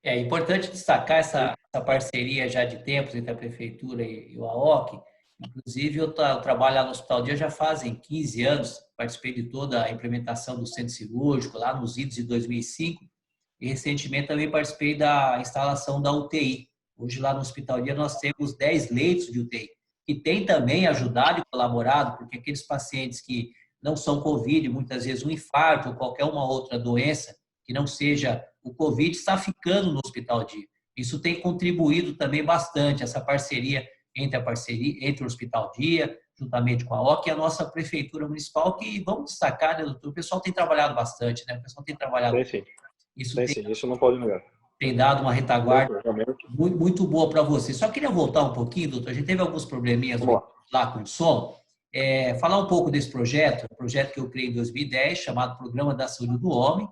É importante destacar essa parceria já de tempos entre a Prefeitura e o AOC. Inclusive, eu trabalho lá no Hospital Dia já fazem 15 anos, participei de toda a implementação do centro cirúrgico, lá nos idos de 2005, e recentemente também participei da instalação da UTI. Hoje, lá no Hospital Dia, nós temos 10 leitos de UTI, que tem também ajudado e colaborado, porque aqueles pacientes que não são Covid, muitas vezes um infarto ou qualquer uma outra doença, que não seja o Covid, está ficando no Hospital Dia. Isso tem contribuído também bastante, essa parceria entre o Hospital Dia, juntamente com a OC e a nossa Prefeitura Municipal, que vamos destacar, né, doutor? O pessoal tem trabalhado bastante, né? O pessoal tem trabalhado. Tem sim, Isso tem tem, sim, isso não pode negar. tem dado uma retaguarda Realmente. muito, muito boa para você. Só queria voltar um pouquinho, doutor. A gente teve alguns probleminhas Vamos lá. lá com o som. Falar um pouco desse projeto, um projeto que eu criei em 2010, chamado Programa da Saúde do Homem.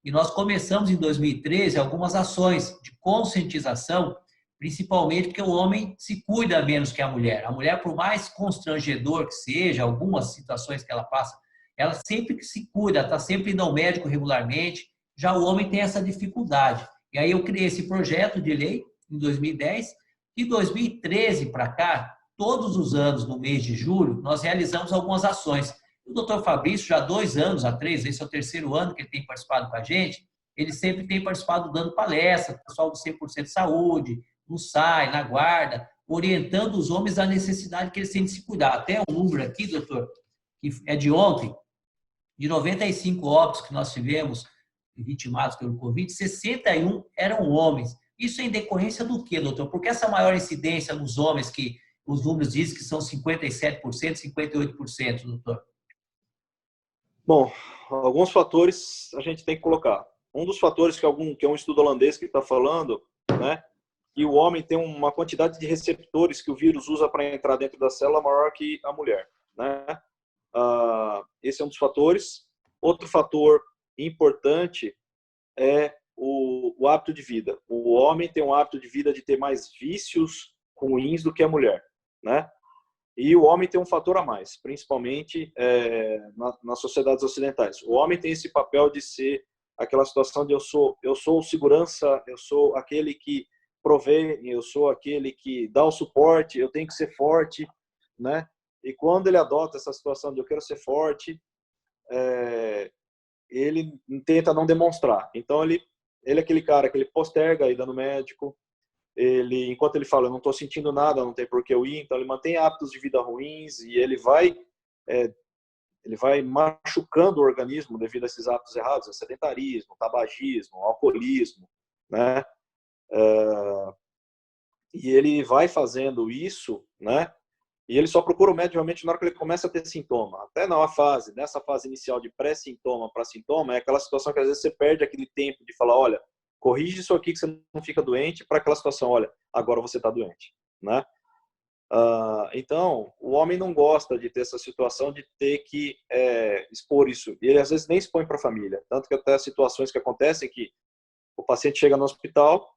E nós começamos em 2013 algumas ações de conscientização, principalmente porque o homem se cuida menos que a mulher. A mulher, por mais constrangedor que seja, algumas situações que ela passa, ela sempre que se cuida, está sempre indo ao médico regularmente. Já o homem tem essa dificuldade. E aí eu criei esse projeto de lei em 2010. De 2013 para cá, todos os anos, no mês de julho, nós realizamos algumas ações. O doutor Fabrício, já há 2 anos, há 3, esse é o terceiro ano que ele tem participado com a gente, ele sempre tem participado dando palestra, o pessoal do 100% Saúde, no SAI, na Guarda, orientando os homens da necessidade que eles têm de se cuidar. Até o número aqui, doutor, que é de ontem, de 95 óbitos que nós tivemos vitimados pelo Covid, 61 eram homens. Isso é em decorrência do quê, doutor? Porque essa maior incidência nos homens, que os números dizem que são 57%, 58%, doutor? Bom, alguns fatores a gente tem que colocar. Um dos fatores que é um estudo holandês que está falando, né, que o homem tem uma quantidade de receptores que o vírus usa para entrar dentro da célula maior que a mulher, né? Esse é um dos fatores. Outro fator importante é o hábito de vida. O homem tem um hábito de vida de ter mais vícios ruins do que a mulher, né? E o homem tem um fator a mais, principalmente nas sociedades ocidentais. O homem tem esse papel de ser aquela situação de eu sou o segurança, eu sou aquele que provê, eu sou aquele que dá o suporte, eu tenho que ser forte, né? E quando ele adota essa situação de eu quero ser forte, ele tenta não demonstrar. Então ele é aquele cara que ele posterga a ida no médico, enquanto ele fala, eu não estou sentindo nada, não tem por que eu ir, então ele mantém hábitos de vida ruins e ele vai machucando o organismo devido a esses hábitos errados, sedentarismo, tabagismo, alcoolismo, né? E ele vai fazendo isso, né? E ele só procura o médico realmente na hora que ele começa a ter sintoma. Até nessa fase inicial de pré-sintoma para sintoma, é aquela situação que às vezes você perde aquele tempo de falar, olha, corrige isso aqui que você não fica doente, para aquela situação, olha, agora você está doente, né? Então, o homem não gosta de ter essa situação de ter que expor isso. E ele às vezes nem expõe para a família. Tanto que até situações que acontecem que o paciente chega no hospital,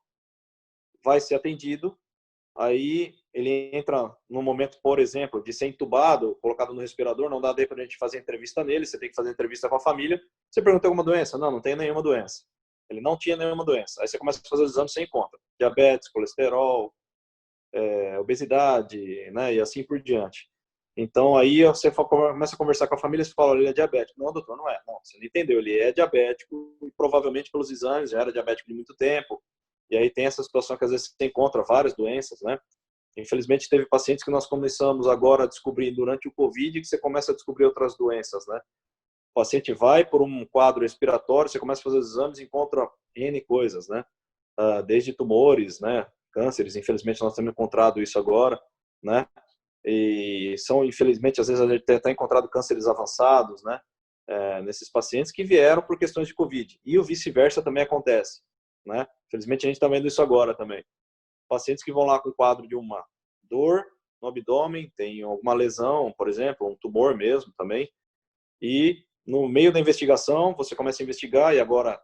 vai ser atendido, aí ele entra no momento, por exemplo, de ser entubado, colocado no respirador, não dá daí para a gente fazer entrevista nele, você tem que fazer entrevista com a família. Você pergunta alguma doença? Não tem nenhuma doença. Ele não tinha nenhuma doença. Aí você começa a fazer os exames sem conta. Diabetes, colesterol, obesidade, né, e assim por diante. Então aí você começa a conversar com a família e fala, olha, ele é diabético. Não, doutor, não é. Não, você não entendeu. Ele é diabético e provavelmente pelos exames já era diabético de muito tempo. E aí tem essa situação que às vezes você encontra várias doenças, né? Infelizmente teve pacientes que nós começamos agora a descobrir durante o Covid que você começa a descobrir outras doenças, né? O paciente vai por um quadro respiratório, você começa a fazer os exames e encontra N coisas, né? Desde tumores, né? Cânceres, infelizmente nós temos encontrado isso agora, né? E são, infelizmente, às vezes a gente tem até encontrado cânceres avançados, né? Nesses pacientes que vieram por questões de Covid. E o vice-versa também acontece, né? Infelizmente a gente está vendo isso agora também. Pacientes que vão lá com o quadro de uma dor no abdômen, tem alguma lesão, por exemplo, um tumor mesmo também, e no meio da investigação, você começa a investigar, e agora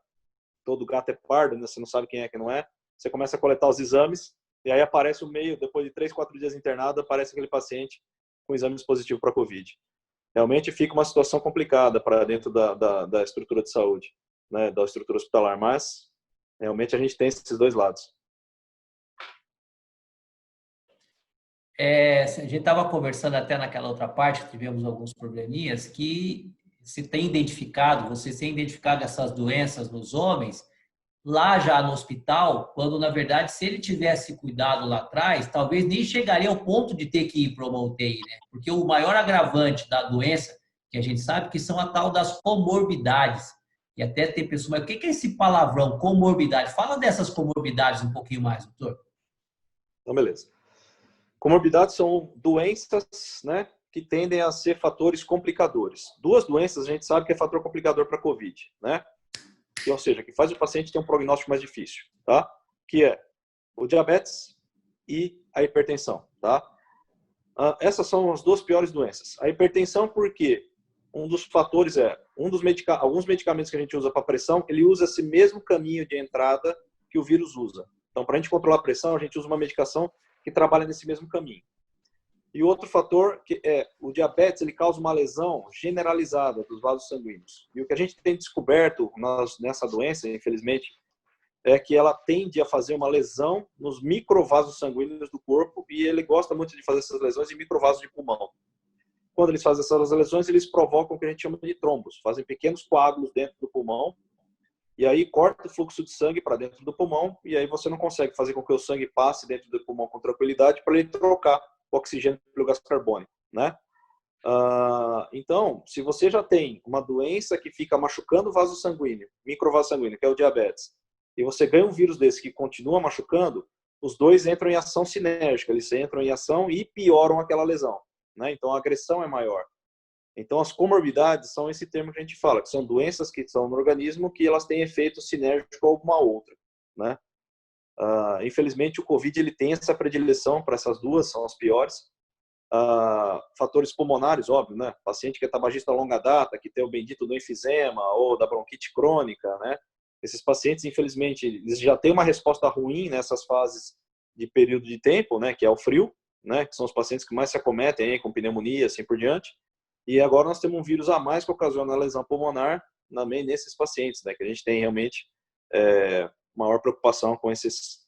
todo gato é pardo, né? Você não sabe quem é, quem não é, você começa a coletar os exames, e aí aparece o meio, depois de 3, 4 dias internado, aparece aquele paciente com exames positivos para Covid. Realmente fica uma situação complicada para dentro da estrutura de saúde, né? Da estrutura hospitalar, mas Realmente a gente tem esses dois lados. A gente estava conversando até naquela outra parte, que tivemos alguns probleminhas, que você tem identificado essas doenças nos homens, lá já no hospital, quando na verdade, se ele tivesse cuidado lá atrás, talvez nem chegaria ao ponto de ter que ir para uma UTI, né? Porque o maior agravante da doença, que a gente sabe, que são a tal das comorbidades. E até tem pessoas, mas o que é esse palavrão, comorbidade? Fala dessas comorbidades um pouquinho mais, doutor. Então, beleza. Comorbidades são doenças, né, que tendem a ser fatores complicadores. Duas doenças a gente sabe que é fator complicador para a COVID, né? Ou seja, que faz o paciente ter um prognóstico mais difícil, tá? Que é o diabetes e a hipertensão, tá? Essas são as duas piores doenças. A hipertensão porque um dos fatores alguns medicamentos que a gente usa para pressão, ele usa esse mesmo caminho de entrada que o vírus usa. Então, para a gente controlar a pressão, a gente usa uma medicação que trabalha nesse mesmo caminho. E outro fator que é o diabetes, ele causa uma lesão generalizada dos vasos sanguíneos. E o que a gente tem descoberto nessa doença, infelizmente, é que ela tende a fazer uma lesão nos microvasos sanguíneos do corpo e ele gosta muito de fazer essas lesões em microvasos de pulmão. Quando eles fazem essas lesões, eles provocam o que a gente chama de trombos, fazem pequenos coágulos dentro do pulmão e aí corta o fluxo de sangue para dentro do pulmão e aí você não consegue fazer com que o sangue passe dentro do pulmão com tranquilidade para ele trocar o oxigênio pelo gás carbônico, né? Então, se você já tem uma doença que fica machucando o vaso sanguíneo, microvaso sanguíneo, que é o diabetes, e você ganha um vírus desse que continua machucando, os dois entram em ação sinérgica, eles entram em ação e pioram aquela lesão, né? Então a agressão é maior. Então as comorbidades são esse termo que a gente fala, que são doenças que estão no organismo que elas têm efeito sinérgico com alguma outra, né? Infelizmente o COVID ele tem essa predileção para essas duas, são as piores. Fatores pulmonares, óbvio, né? Paciente que é tabagista a longa data, que tem o bendito do enfisema ou da bronquite crônica, né? Esses pacientes, infelizmente, eles já têm uma resposta ruim nessas fases de período de tempo, né? Que é o frio, né? Que são os pacientes que mais se acometem aí, com pneumonia, assim por diante. E agora nós temos um vírus a mais que ocasiona a lesão pulmonar também nesses pacientes, né? Que a gente tem realmente maior preocupação com esses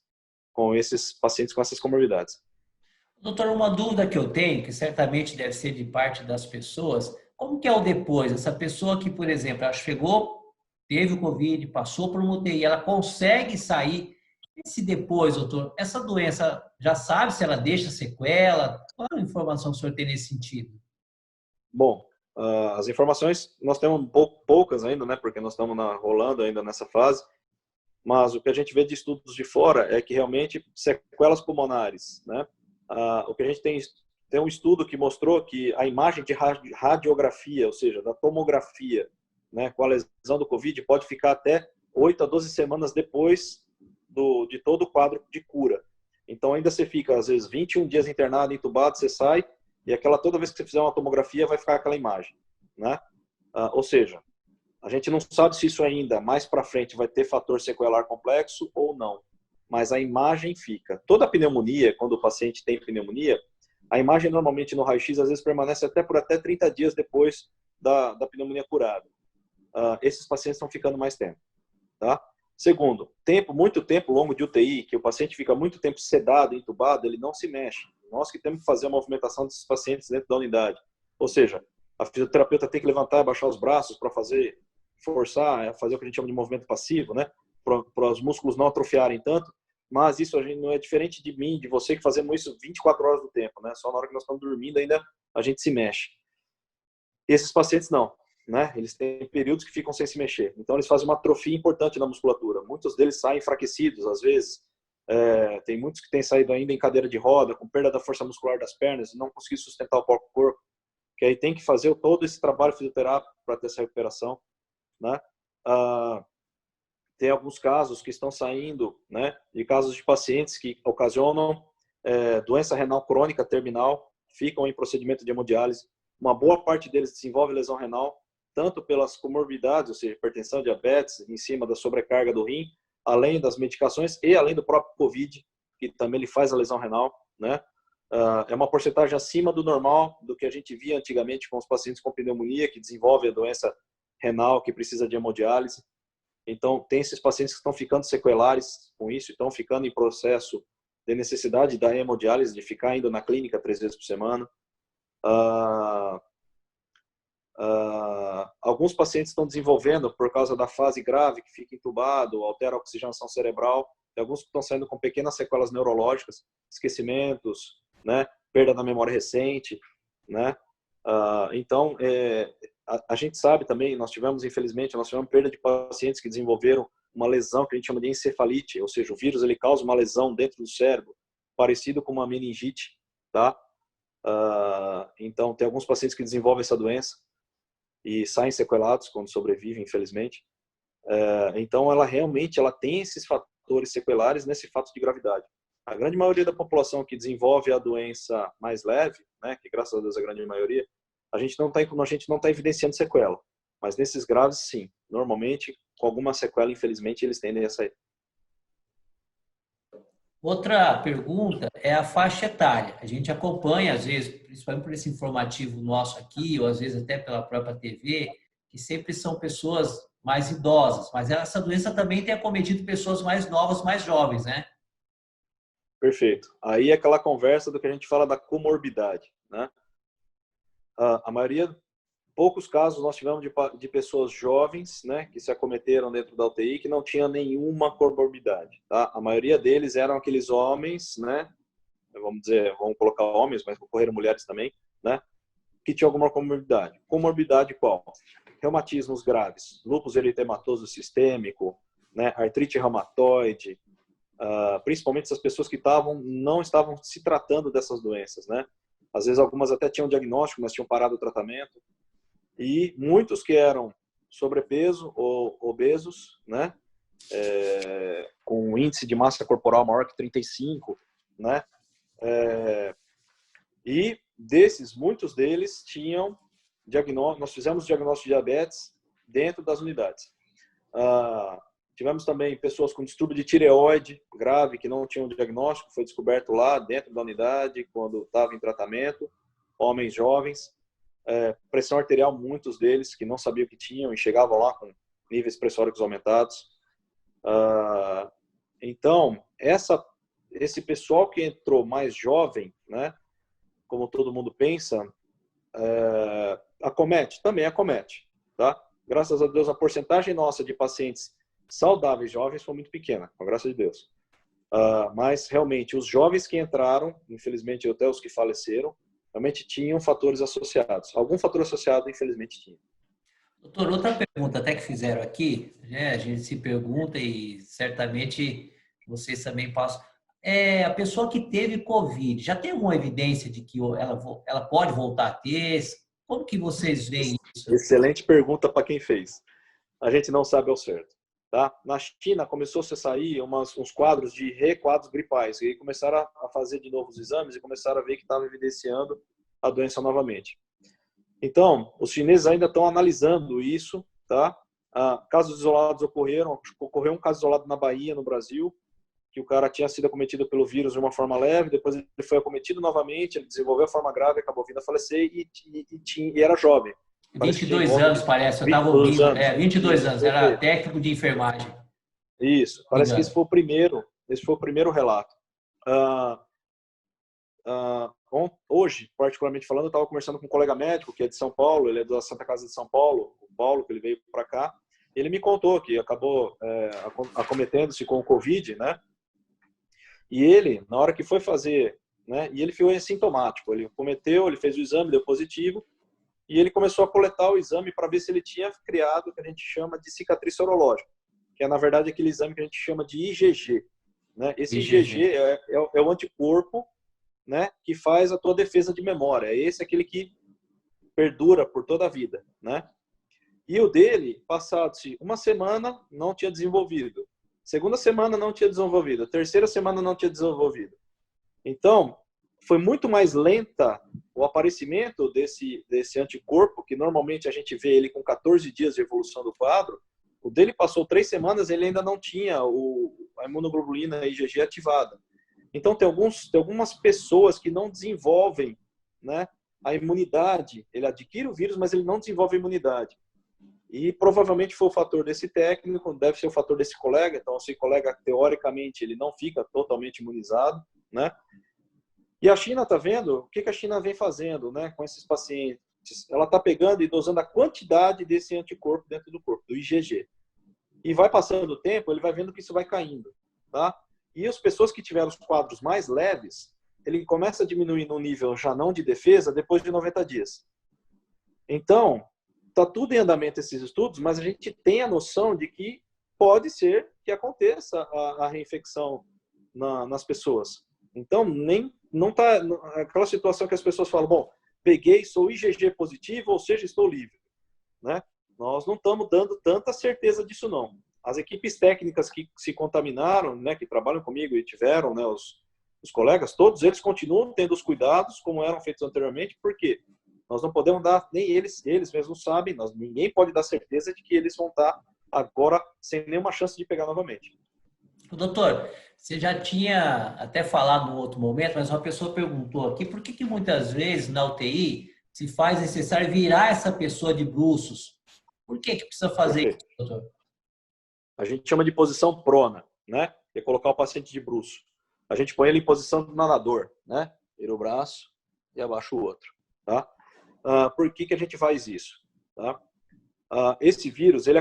pacientes com essas comorbidades. Doutor, uma dúvida que eu tenho, que certamente deve ser de parte das pessoas, como que é o depois? Essa pessoa que, por exemplo, ela chegou, teve o Covid, passou por uma UTI, ela consegue sair. Esse depois, doutor, essa doença, já sabe se ela deixa sequela? Qual a informação que o senhor tem nesse sentido? Bom, as informações nós temos poucas ainda, né? Porque nós estamos rolando ainda nessa fase. Mas o que a gente vê de estudos de fora é que realmente sequelas pulmonares, né? O que a gente tem um estudo que mostrou que a imagem de radiografia, ou seja, da tomografia, né, com a lesão do Covid, pode ficar até 8 a 12 semanas depois de todo o quadro de cura. Então ainda você fica, às vezes, 21 dias internado, entubado, você sai, e toda vez que você fizer uma tomografia vai ficar aquela imagem, né? Ou seja, a gente não sabe se isso ainda, mais para frente, vai ter fator sequelar complexo ou não. Mas a imagem fica. Toda pneumonia, quando o paciente tem pneumonia, a imagem normalmente no raio-x às vezes permanece por até 30 dias depois da pneumonia curada. Esses pacientes estão ficando mais tempo. Tá? Segundo, muito tempo longo de UTI, que o paciente fica muito tempo sedado, entubado, ele não se mexe. Nós que temos que fazer a movimentação desses pacientes dentro da unidade. Ou seja, a fisioterapeuta tem que levantar e abaixar os braços para forçar, fazer o que a gente chama de movimento passivo, né? Para os músculos não atrofiarem tanto. Mas isso a gente não é diferente de mim, de você, que fazemos isso 24 horas do tempo, né? Só na hora que nós estamos dormindo ainda a gente se mexe. Esses pacientes não, né? Eles têm períodos que ficam sem se mexer. Então eles fazem uma atrofia importante na musculatura. Muitos deles saem enfraquecidos, às vezes. Tem muitos que têm saído ainda em cadeira de roda, com perda da força muscular das pernas, não conseguir sustentar o próprio corpo. Que aí tem que fazer todo esse trabalho fisioterápico para ter essa recuperação, né? Tem alguns casos que estão saindo, né, de casos de pacientes que ocasionam doença renal crônica terminal, ficam em procedimento de hemodiálise. Uma boa parte deles desenvolve lesão renal, tanto pelas comorbidades, ou seja, hipertensão, diabetes, em cima da sobrecarga do rim, além das medicações e além do próprio COVID, que também ele faz a lesão renal, né? É uma porcentagem acima do normal, do que a gente via antigamente com os pacientes com pneumonia, que desenvolvem a doença renal, que precisa de hemodiálise. Então, tem esses pacientes que estão ficando sequelares com isso, estão ficando em processo de necessidade da hemodiálise, de ficar indo na clínica 3 vezes por semana. Alguns pacientes estão desenvolvendo, por causa da fase grave, que fica entubado, altera a oxigenação cerebral, e alguns estão saindo com pequenas sequelas neurológicas, esquecimentos, né, perda da memória recente, né. Então, a gente sabe também, infelizmente, nós tivemos perda de pacientes que desenvolveram uma lesão que a gente chama de encefalite, ou seja, o vírus ele causa uma lesão dentro do cérebro, parecido com uma meningite, tá? Então, tem alguns pacientes que desenvolvem essa doença e saem sequelados quando sobrevivem, infelizmente. Então, ela realmente tem esses fatores sequelares nesse fato de gravidade. A grande maioria da população que desenvolve a doença mais leve, né, que graças a Deus é a grande maioria, a gente não está evidenciando sequela. Mas nesses graves, sim. Normalmente, com alguma sequela, infelizmente, eles tendem a sair. Outra pergunta é a faixa etária. A gente acompanha, às vezes, principalmente por esse informativo nosso aqui, ou às vezes até pela própria TV, que sempre são pessoas mais idosas. Mas essa doença também tem acometido pessoas mais novas, mais jovens, né? Perfeito. Aí é aquela conversa do que a gente fala da comorbidade, né? A maioria, poucos casos nós tivemos de pessoas jovens, né, que se acometeram dentro da UTI que não tinha nenhuma comorbidade, tá? A maioria deles eram aqueles homens, né, vamos colocar homens, mas ocorreram mulheres também, né, que tinham alguma comorbidade. Comorbidade qual? Reumatismos graves, lúpus eritematoso sistêmico, né, artrite reumatoide, principalmente essas pessoas que não estavam se tratando dessas doenças, né? Às vezes algumas até tinham diagnóstico, mas tinham parado o tratamento. E muitos que eram sobrepeso ou obesos, né? Com um índice de massa corporal maior que 35, né? E desses, muitos deles tinham diagnóstico. Nós fizemos diagnóstico de diabetes dentro das unidades. Tivemos também pessoas com distúrbio de tireoide grave, que não tinham diagnóstico, foi descoberto lá dentro da unidade, quando estava em tratamento, homens jovens. Pressão arterial, muitos deles, que não sabiam que tinham e chegavam lá com níveis pressóricos aumentados. Então, esse pessoal que entrou mais jovem, né, como todo mundo pensa, também acomete, tá? Graças a Deus, a porcentagem nossa de pacientes saudáveis jovens foi muito pequena, com a graça de Deus. Mas, realmente, os jovens que entraram, infelizmente, até os que faleceram, realmente tinham fatores associados. Algum fator associado, infelizmente, tinha. Doutor, outra pergunta até que fizeram aqui, né? A gente se pergunta e certamente vocês também passam. A pessoa que teve Covid, já tem alguma evidência de que ela pode voltar a ter? Como que vocês veem isso? Excelente pergunta para quem fez. A gente não sabe ao certo. Tá? Na China começou-se a sair uns quadros de requadros gripais, e aí começaram a fazer de novo os exames e começaram a ver que estava evidenciando a doença novamente. Então, os chineses ainda estão analisando isso, tá? Casos isolados ocorreu um caso isolado na Bahia, no Brasil, que o cara tinha sido acometido pelo vírus de uma forma leve, depois ele foi acometido novamente, ele desenvolveu a forma grave, acabou vindo a falecer e era jovem. 22 anos, parece, eu estava ouvindo. 22 anos, era técnico de enfermagem. Isso, parece que esse foi o primeiro relato. Hoje, particularmente falando, eu estava conversando com um colega médico, que é de São Paulo, ele é da Santa Casa de São Paulo, o Paulo, que ele veio para cá, ele me contou que acabou acometendo-se com o Covid, né? E ele, na hora que foi fazer, né? E ele foi assintomático, ele cometeu, ele fez o exame, deu positivo, e ele começou a coletar o exame para ver se ele tinha criado o que a gente chama de cicatriz sorológica, que é, na verdade, aquele exame que a gente chama de IgG. Né? Esse IgG é o anticorpo, né, que faz a tua defesa de memória. Esse é aquele que perdura por toda a vida. Né? E o dele, passado-se uma semana, não tinha desenvolvido. Segunda semana, não tinha desenvolvido. Terceira semana, não tinha desenvolvido. Então, foi muito mais lenta o aparecimento desse anticorpo, que normalmente a gente vê ele com 14 dias de evolução do quadro. O dele passou 3 semanas, ele ainda não tinha a imunoglobulina IgG ativada. Então, tem algumas pessoas que não desenvolvem, né, a imunidade. Ele adquire o vírus, mas ele não desenvolve a imunidade. E provavelmente foi o fator desse técnico, deve ser o fator desse colega. Então, esse colega, teoricamente, ele não fica totalmente imunizado, né? E a China está vendo o que a China vem fazendo, né, com esses pacientes. Ela está pegando e dosando a quantidade desse anticorpo dentro do corpo, do IgG. E vai passando o tempo, ele vai vendo que isso vai caindo, tá? E as pessoas que tiveram os quadros mais leves, ele começa a diminuir no nível já não de defesa depois de 90 dias. Então, está tudo em andamento esses estudos, mas a gente tem a noção de que pode ser que aconteça a reinfecção nas pessoas. Então, não está aquela situação que as pessoas falam, bom, peguei, sou IgG positivo, ou seja, estou livre, né? Nós não estamos dando tanta certeza disso, não. As equipes técnicas que se contaminaram, né, que trabalham comigo e tiveram, né, os colegas, todos eles continuam tendo os cuidados como eram feitos anteriormente, porque nós não podemos dar, nem eles mesmos sabem, ninguém pode dar certeza de que eles vão estar agora sem nenhuma chance de pegar novamente. Doutor, você já tinha até falado num outro momento, mas uma pessoa perguntou aqui, por que muitas vezes na UTI se faz necessário virar essa pessoa de bruços? Por que precisa fazer isso, doutor? A gente chama de posição prona, né? Que é colocar o paciente de bruço. A gente põe ele em posição do nadador, né? Vira o braço e abaixa o outro, tá? Por que a gente faz isso, tá? Esse vírus, ele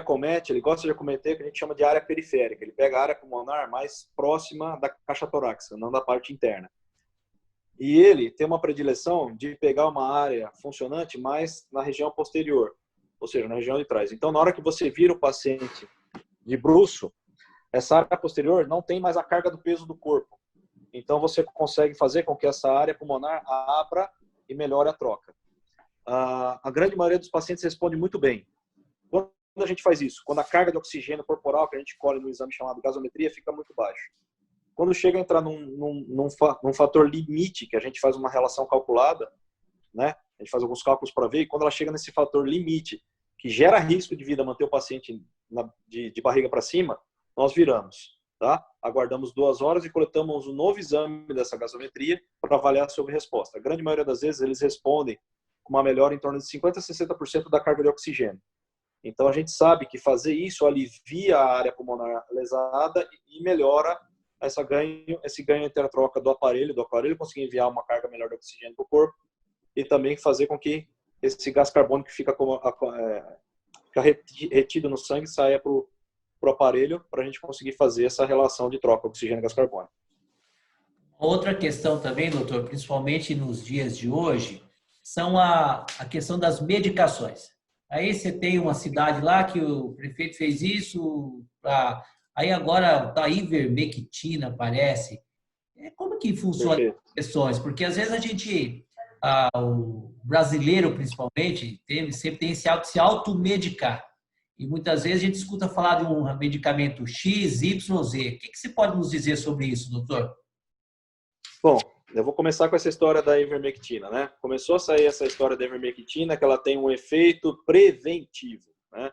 gosta de acometer o que a gente chama de área periférica. Ele pega a área pulmonar mais próxima da caixa torácica, não da parte interna. E ele tem uma predileção de pegar uma área funcionante mais na região posterior, ou seja, na região de trás. Então, na hora que você vira o paciente de bruço, essa área posterior não tem mais a carga do peso do corpo. Então, você consegue fazer com que essa área pulmonar abra e melhore a troca. A grande maioria dos pacientes responde muito bem. Quando a gente faz isso? Quando a carga de oxigênio corporal que a gente colhe no exame chamado gasometria fica muito baixa. Quando chega a entrar num fator limite, que a gente faz uma relação calculada, né? A gente faz alguns cálculos para ver, e quando ela chega nesse fator limite, que gera risco de vida manter o paciente de barriga para cima, nós viramos, tá? Aguardamos 2 horas e coletamos um novo exame dessa gasometria para avaliar sobre resposta. A grande maioria das vezes eles respondem com uma melhora em torno de 50% a 60% da carga de oxigênio. Então, a gente sabe que fazer isso alivia a área pulmonar lesada e melhora esse ganho entre a troca do aparelho conseguir enviar uma carga melhor de oxigênio para o corpo e também fazer com que esse gás carbônico que fica retido no sangue saia para o aparelho para a gente conseguir fazer essa relação de troca oxigênio-gás carbônico. Outra questão também, doutor, principalmente nos dias de hoje, são a questão das medicações. Aí você tem uma cidade lá que o prefeito fez isso, aí agora a ivermectina aparece. Como que funciona as questões? Porque às vezes a gente, o brasileiro principalmente, sempre tem esse se automedicar. E muitas vezes a gente escuta falar de um medicamento X, Y, Z. O que você pode nos dizer sobre isso, doutor? Bom, eu vou começar com essa história da ivermectina, né? Começou a sair essa história da ivermectina, que ela tem um efeito preventivo, né?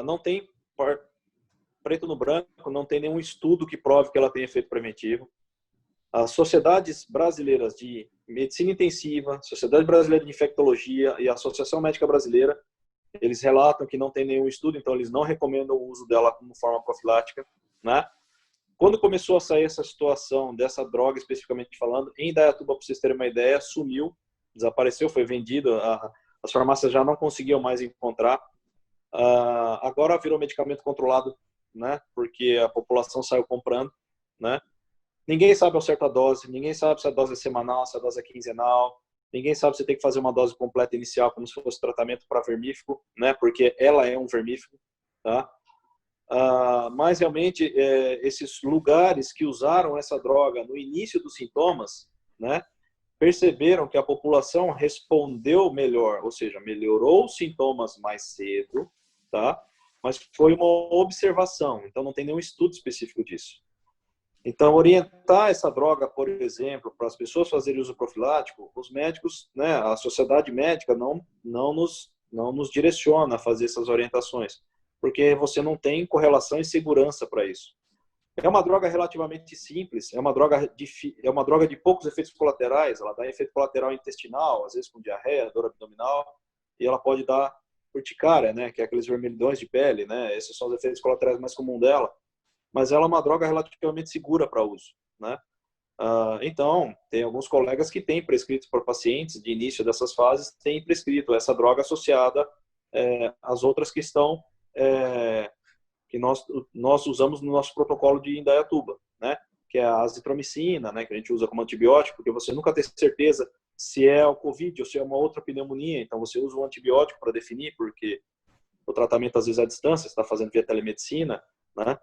Não tem, preto no branco, não tem nenhum estudo que prove que ela tem efeito preventivo. As sociedades brasileiras de medicina intensiva, Sociedade Brasileira de Infectologia e a Associação Médica Brasileira, eles relatam que não tem nenhum estudo, então eles não recomendam o uso dela como forma profilática, né? Quando começou a sair essa situação dessa droga, especificamente falando, em Indaiatuba, para vocês terem uma ideia, sumiu, desapareceu, foi vendido, as farmácias já não conseguiam mais encontrar. Agora virou medicamento controlado, né? Porque a população saiu comprando, né? Ninguém sabe ao certo a dose, ninguém sabe se a dose é semanal, se a dose é quinzenal, ninguém sabe se tem que fazer uma dose completa inicial como se fosse tratamento para vermífugo, né? Porque ela é um vermífugo, tá? Mas realmente esses lugares que usaram essa droga no início dos sintomas, né, perceberam que a população respondeu melhor, ou seja, melhorou os sintomas mais cedo, tá? Mas foi uma observação, então não tem nenhum estudo específico disso. Então, orientar essa droga, por exemplo, para as pessoas fazerem uso profilático, os médicos, né, a sociedade médica não nos direciona a fazer essas orientações, porque você não tem correlação e segurança para isso. É uma droga relativamente simples, é uma droga de poucos efeitos colaterais, ela dá efeito colateral intestinal, às vezes com diarreia, dor abdominal, e ela pode dar urticária, né, que é aqueles vermelhidões de pele, né, esses são os efeitos colaterais mais comuns dela, mas ela é uma droga relativamente segura para uso, né. Então, tem alguns colegas que têm prescrito para pacientes de início dessas fases, têm prescrito essa droga associada às outras que estão, que nós usamos no nosso protocolo de Indaiatuba, né? Que é a azitromicina, né? Que a gente usa como antibiótico, porque você nunca tem certeza se é o COVID ou se é uma outra pneumonia, então você usa um antibiótico para definir, porque o tratamento às vezes é à distância, você está fazendo via telemedicina, né?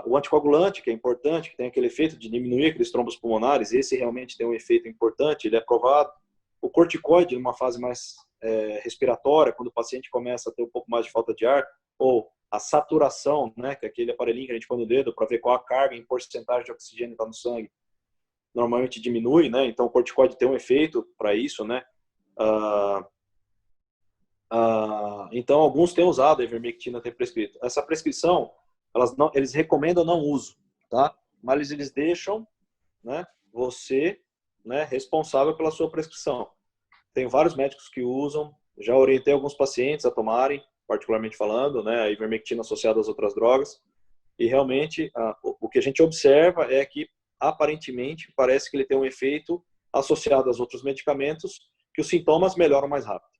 O anticoagulante, que é importante, que tem aquele efeito de diminuir aqueles trombos pulmonares, esse realmente tem um efeito importante, ele é provado. O corticoide, numa fase mais respiratória, quando o paciente começa a ter um pouco mais de falta de ar, ou a saturação, né, que é aquele aparelhinho que a gente põe no dedo para ver qual a carga em porcentagem de oxigênio está no sangue, normalmente diminui, né? Então o corticoide tem um efeito para isso, né? Então alguns têm usado a ivermectina, tem prescrito. Essa prescrição, eles recomendam não uso, tá? Mas eles deixam, né, você, né, responsável pela sua prescrição. Tem vários médicos que usam, já orientei alguns pacientes a tomarem, particularmente falando, né, a ivermectina associada às outras drogas, e realmente o que a gente observa é que aparentemente parece que ele tem um efeito associado aos outros medicamentos, que os sintomas melhoram mais rápido.